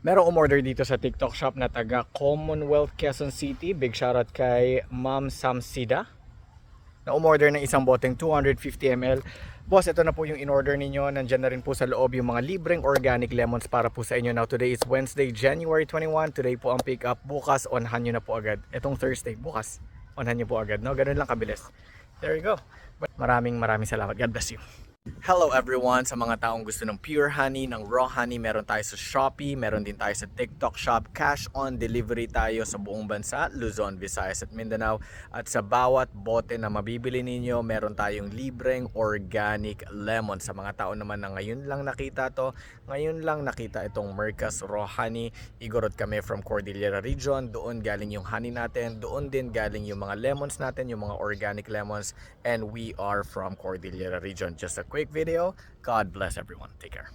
Merong umorder dito sa TikTok shop na taga Commonwealth, Quezon City. Big shoutout kay Ma'am Samsida na umorder ng isang boteng 250 ml. Boss, ito na po yung in-order ninyo. Nandyan na rin po sa loob yung mga libreng organic lemons para po sa inyo. Now, today is Wednesday, January 21. Today po ang pick up. Bukas, onhan nyo na po agad. Itong Thursday, bukas, onhan nyo po agad. No? Ganun lang kabilis. There you go. Maraming salamat. God bless you. Hello everyone, sa mga taong gusto ng pure honey, ng raw honey, meron tayo sa Shopee, meron din tayo sa TikTok shop. Cash on delivery tayo sa buong bansa, Luzon, Visayas at Mindanao. At sa bawat bote na mabibili ninyo, meron tayong libreng organic lemon. Sa mga tao naman na ngayon lang nakita to, ngayon lang nakita itong Mercas Raw Honey, igorot kami from Cordillera Region. Doon galing yung honey natin, doon din galing yung mga lemons natin, yung mga organic lemons, and we are from Cordillera Region. Just a quick video. God bless everyone. Take care.